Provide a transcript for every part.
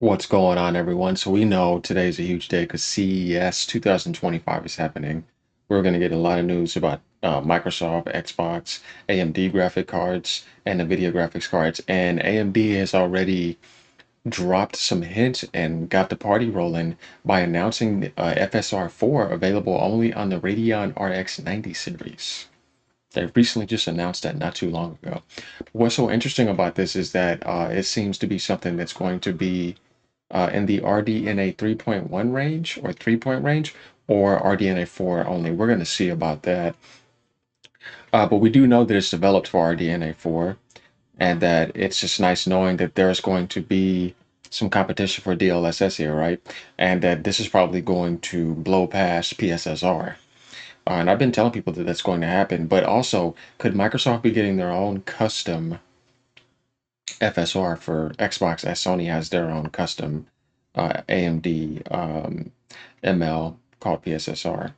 What's going on, everyone? So we know today's a huge day because CES 2025 is happening. We're going to get a lot of news about Microsoft, Xbox, AMD graphic cards, and NVIDIA graphics cards. And AMD has already dropped some hints and got the party rolling by announcing FSR4 available only on the Radeon RX 90 series. They recently just announced that not too long ago. What's so interesting about this is that it seems to be something that's going to be in the RDNA 3.1 range or 3-point range or RDNA 4 only. We're going to see about that. But we do know that it's developed for RDNA 4 and that it's just nice knowing that there's going to be some competition for DLSS here, right? And that this is probably going to blow past PSSR. And I've been telling people that that's going to happen. But also, could Microsoft be getting their own custom FSR for Xbox as Sony has their own custom AMD ML called PSSR?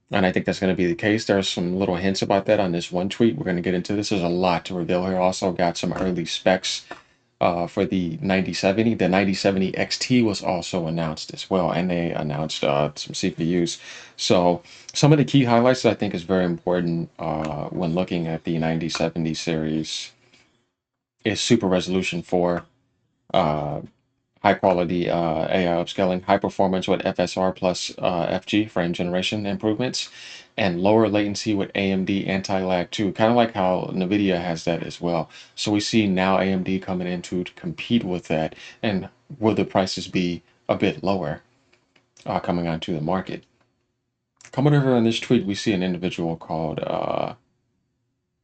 And I think that's going to be the case. There's some little hints about that on this one tweet. We're going to get into this. There's a lot to reveal here. Also got some early specs for the 9070. The 9070 XT was also announced as well, and they announced some CPUs. So some of the key highlights that I think is very important when looking at the 9070 series is super resolution 4, uh, high quality AI upscaling, high performance with FSR plus FG frame generation improvements, and lower latency with AMD anti-lag too. Kind of like how NVIDIA has that as well. So we see now AMD coming in to compete with that, and will the prices be a bit lower coming onto the market? Coming over on this tweet, we see an individual called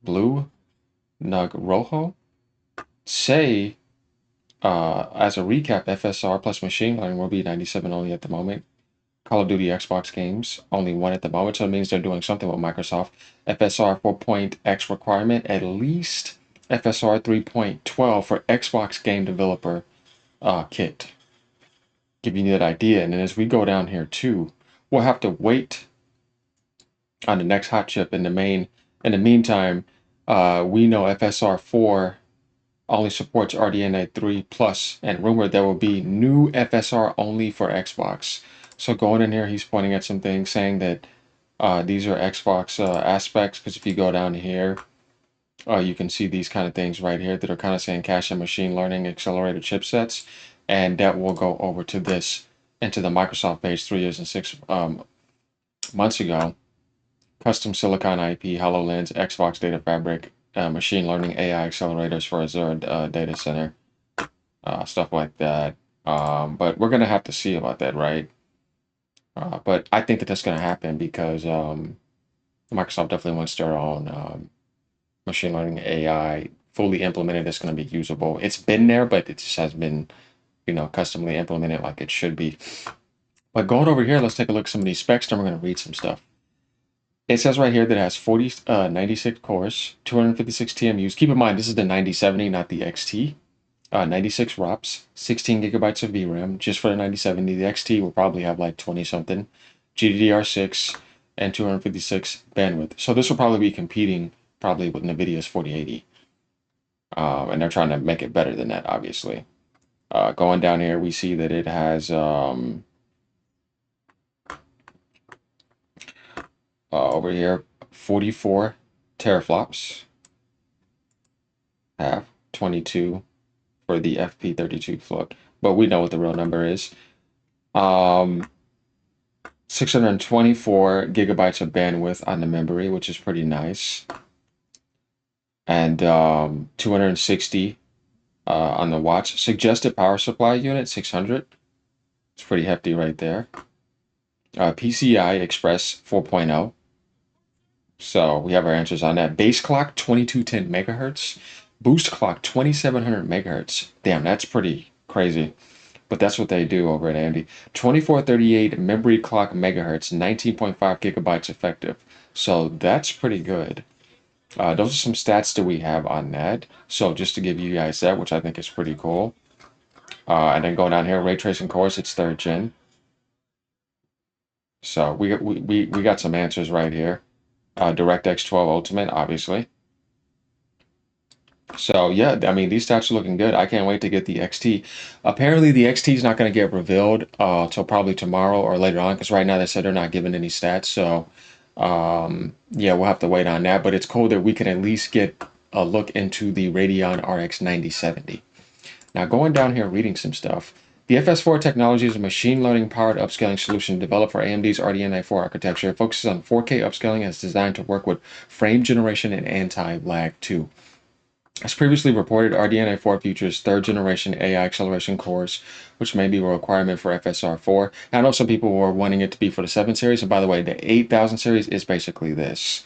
Blue Nug Rojo say as a recap, FSR plus machine learning will be 97 only at the moment. Call of Duty Xbox games, only one at the moment, so it means they're doing something with Microsoft. FSR 4.x requirement, at least FSR 3.12 for Xbox game developer kit. Giving you that idea. And then as we go down here too, we'll have to wait on the next hot chip in the main. In the meantime, we know FSR 4 only supports RDNA 3 Plus, and rumored there will be new FSR only for Xbox. So going in here, he's pointing at some things, saying that these are Xbox aspects. Because if you go down here, you can see these kind of things right here that are kind of saying cache and machine learning accelerated chipsets, and that will go over to this into the Microsoft page 3 years and 6 months ago. Custom silicon IP, HoloLens, Xbox Data Fabric, machine learning AI accelerators for Azure data center, stuff like that. But we're gonna have to see about that, right? But I think that that's gonna happen because Microsoft definitely wants their own machine learning AI fully implemented that's gonna be usable. It's been there, but it just has been, customly implemented like it should be. But going over here, let's take a look at some of these specs, then we're gonna read some stuff. It says right here that it has 96 cores, 256 TMUs. Keep in mind, this is the 9070, not the XT. 96 ROPs, 16 gigabytes of VRAM just for the 9070. The XT will probably have like 20 something. GDDR6 and 256 bandwidth. So this will probably be competing probably with NVIDIA's 4080. And they're trying to make it better than that, obviously. Going down here, we see that it has over here 44 teraflops, half 22 for the FP32 float, but we know what the real number is. 624 gigabytes of bandwidth on the memory, which is pretty nice, and 260 on the watch. Suggested power supply unit 600. It's pretty hefty right there. PCI Express 4.0. So we have our answers on that. Base clock 2210 megahertz. Boost clock 2700 megahertz. Damn, that's pretty crazy. But that's what they do over at AMD. 2438 memory clock megahertz, 19.5 gigabytes effective. So that's pretty good. Those are some stats that we have on that. So just to give you guys that, which I think is pretty cool. And then go down here, ray tracing cores, it's third gen. So we got some answers right here. DirectX 12 Ultimate, obviously. So yeah, I mean these stats are looking good. I can't wait to get the XT. Apparently the XT is not going to get revealed till probably tomorrow or later on because right now they said they're not giving any stats. So yeah, we'll have to wait on that. But it's cool that we can at least get a look into the Radeon RX 9070. Now going down here reading some stuff. The FS4 technology is a machine learning powered upscaling solution developed for AMD's RDNA4 architecture. It focuses on 4K upscaling and is designed to work with frame generation and anti-lag too. As previously reported, RDNA4 features third generation AI acceleration cores, which may be a requirement for FSR4. I know some people were wanting it to be for the 7 series, and by the way, the 8000 series is basically this.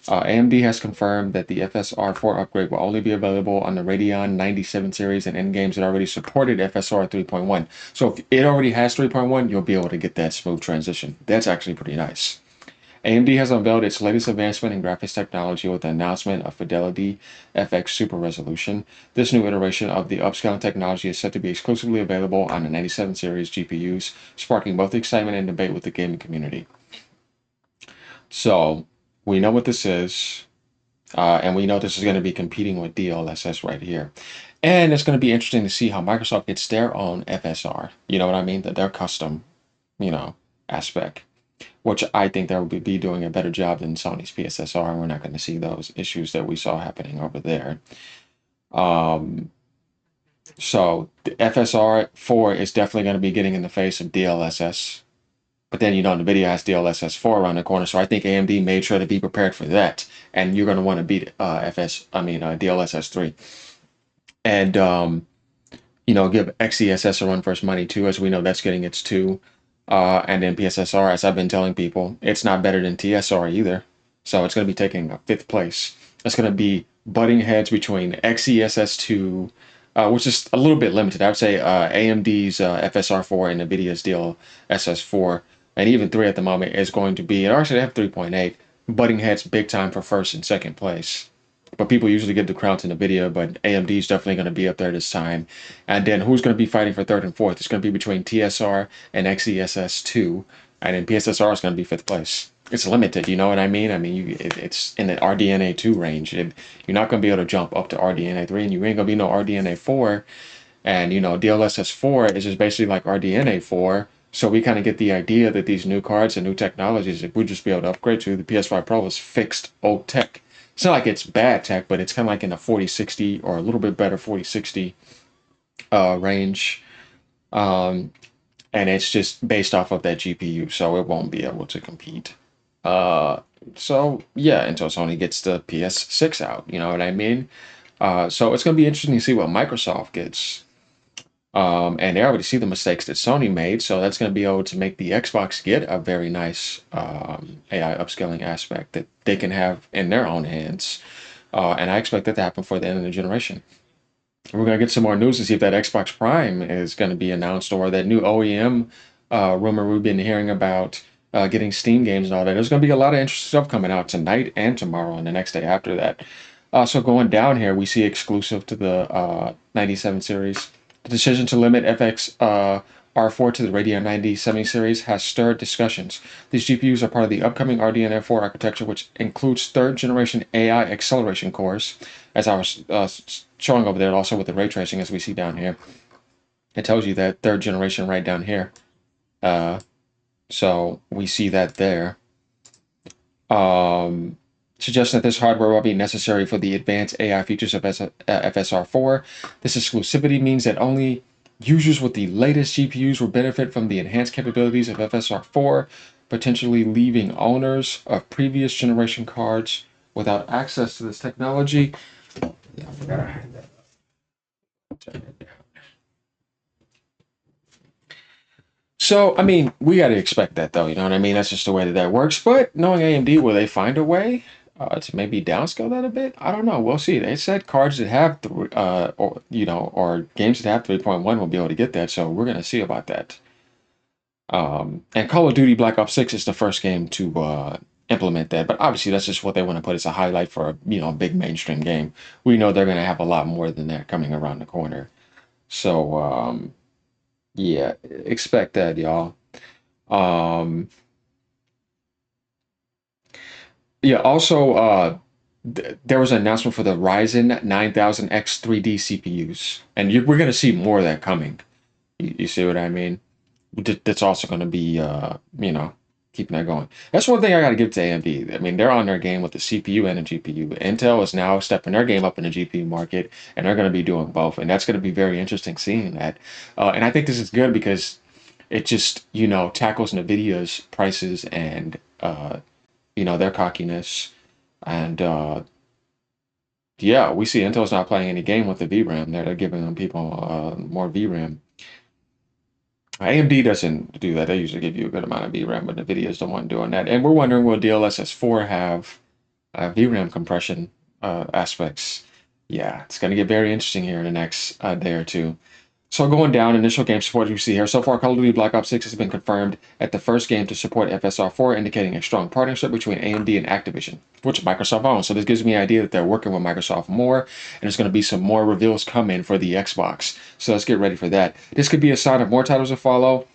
AMD has confirmed that the FSR4 upgrade will only be available on the Radeon 97 series and in games that already supported FSR 3.1. So if it already has 3.1, you'll be able to get that smooth transition. That's actually pretty nice. AMD has unveiled its latest advancement in graphics technology with the announcement of Fidelity FX Super Resolution. This new iteration of the upscaling technology is set to be exclusively available on the 97 series GPUs, sparking both excitement and debate with the gaming community. So, we know what this is, and we know this is going to be competing with DLSS right here. And it's going to be interesting to see how Microsoft gets their own FSR. You know what I mean? That their custom, you know, aspect, which I think they will be doing a better job than Sony's PSSR, and we're not going to see those issues that we saw happening over there. Um, so the FSR4 is definitely going to be getting in the face of DLSS, but then NVIDIA has DLSS4 around the corner, so I think AMD made sure to be prepared for that, and you're going to want to beat DLSS3, and give XESS a run for its money too, as we know that's getting its two. And then PSSR, as I've been telling people, it's not better than TSR either. So it's going to be taking a fifth place. It's going to be butting heads between XESS2, which is a little bit limited. I would say AMD's FSR4 and NVIDIA's DLSS4, and even 3 at the moment, is going to be, and actually they have 3.8, butting heads big time for first and second place. But people usually give the crown to NVIDIA, but AMD is definitely going to be up there this time. And then who's going to be fighting for third and fourth? It's going to be between TSR and XESS2, and then PSSR is going to be fifth place. It's limited, you know what I mean? I mean, it's in the RDNA2 range. You're not going to be able to jump up to RDNA3, and you ain't going to be no RDNA4. And, DLSS4 is just basically like RDNA4. So we kind of get the idea that these new cards and new technologies, if we just be able to upgrade to, the PS5 Pro is fixed old tech. It's not like it's bad tech, but it's kind of like in a 4060 or a little bit better 4060 range. Um, and it's just based off of that GPU, so it won't be able to compete. Uh, so yeah, until Sony gets the PS6 out, you know what I mean? So it's going to be interesting to see what Microsoft gets. And they already see the mistakes that Sony made, so that's going to be able to make the Xbox get a very nice AI upscaling aspect that they can have in their own hands. And I expect that to happen for the end of the generation. We're going to get some more news to see if that Xbox Prime is going to be announced or that new OEM rumor we've been hearing about getting Steam games and all that. There's going to be a lot of interesting stuff coming out tonight and tomorrow and the next day after that. So going down here, we see exclusive to the 97 series. The decision to limit FX R4 to the Radeon 9070 series has stirred discussions. These GPUs are part of the upcoming RDNA4 architecture, which includes third generation AI acceleration cores, as I was showing over there, also with the ray tracing, as we see down here. It tells you that third generation right down here. Uh, so we see that there. Um, Suggesting that this hardware will be necessary for the advanced AI features of FSR4. This exclusivity means that only users with the latest GPUs will benefit from the enhanced capabilities of FSR4, potentially leaving owners of previous generation cards without access to this technology. I forgot I had that. Turn it down. So, I mean, we got to expect that, though. You know what I mean? That's just the way that works. But knowing AMD, will they find a way to maybe downscale that a bit? I don't know. We'll see. They said cards that have, or games that have 3.1 will be able to get that. So we're gonna see about that. And Call of Duty Black Ops 6 is the first game to implement that. But obviously, that's just what they want to put as a highlight for a big mainstream game. We know they're gonna have a lot more than that coming around the corner. So yeah, expect that, y'all. Um, yeah, also, there was an announcement for the Ryzen 9000X 3D CPUs, and we're going to see more of that coming. You see what I mean? That's also going to be, keeping that going. That's one thing I got to give to AMD. I mean, they're on their game with the CPU and the GPU. Intel is now stepping their game up in the GPU market, and they're going to be doing both. And that's going to be very interesting seeing that. And I think this is good because it just, tackles NVIDIA's prices and, their cockiness. And, yeah, we see Intel's not playing any game with the VRAM. They're giving them people more VRAM. AMD doesn't do that. They usually give you a good amount of VRAM, but NVIDIA is the one doing that. And we're wondering, will DLSS4 have VRAM compression aspects? Yeah, it's going to get very interesting here in the next day or two. So going down, initial game support you see here. So far, Call of Duty Black Ops 6 has been confirmed at the first game to support FSR4, indicating a strong partnership between AMD and Activision, which Microsoft owns. So this gives me an idea that they're working with Microsoft more, and there's going to be some more reveals coming for the Xbox. So let's get ready for that. This could be a sign of more titles to follow,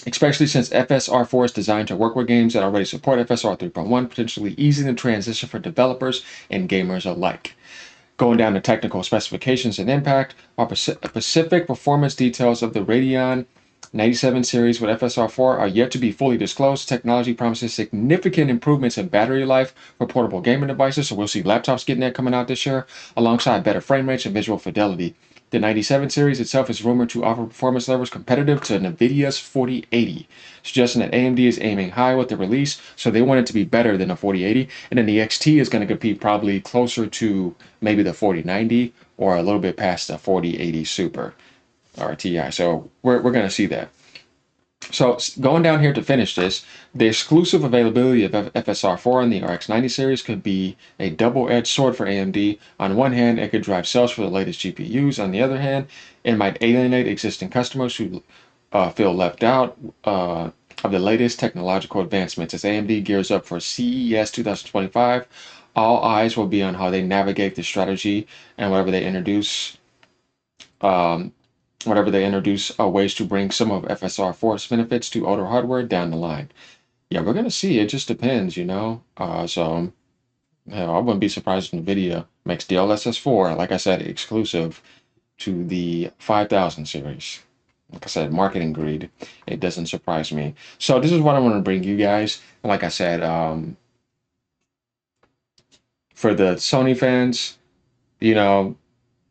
especially since FSR4 is designed to work with games that already support FSR 3.1, potentially easing the transition for developers and gamers alike. Going down to technical specifications and impact, while specific performance details of the Radeon 97 series with FSR4 are yet to be fully disclosed, technology promises significant improvements in battery life for portable gaming devices, so we'll see laptops getting that coming out this year, alongside better frame rates and visual fidelity. The 97 series itself is rumored to offer performance levels competitive to NVIDIA's 4080, suggesting that AMD is aiming high with the release, so they want it to be better than the 4080. And then the XT is going to compete probably closer to maybe the 4090 or a little bit past the 4080 Super or TI. So we're going to see that. So going down here to finish this, the exclusive availability of FSR4 in the RX 90 series could be a double-edged sword for AMD. On one hand, it could drive sales for the latest GPUs. On the other hand, it might alienate existing customers who feel left out of the latest technological advancements. As AMD gears up for CES 2025, all eyes will be on how they navigate the strategy and whatever they introduce ways to bring some of FSR4's benefits to older hardware down the line. Yeah, we're gonna see. It just depends, so hell, I wouldn't be surprised if NVIDIA makes DLSS 4, like I said, exclusive to the 5000 series. Like I said, marketing greed. It doesn't surprise me. So this is what I want to bring you guys. Like I said, for the Sony fans, you know,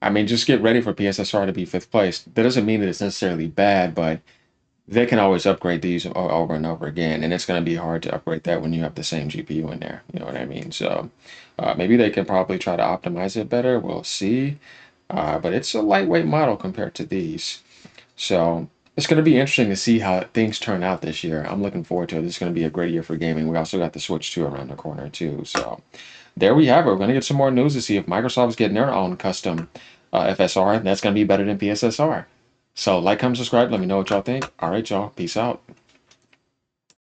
I mean, just get ready for PSSR to be fifth place. That doesn't mean that it's necessarily bad, but they can always upgrade these over and over again, and it's going to be hard to upgrade that when you have the same GPU in there. You know what I mean? So maybe they can probably try to optimize it better. We'll see. But it's a lightweight model compared to these. So it's going to be interesting to see how things turn out this year. I'm looking forward to it. This is going to be a great year for gaming. We also got the Switch 2 around the corner too. So there we have it. We're going to get some more news to see if Microsoft's getting their own custom FSR. That's going to be better than PSSR. So like, comment, subscribe. Let me know what y'all think. All right, y'all. Peace out.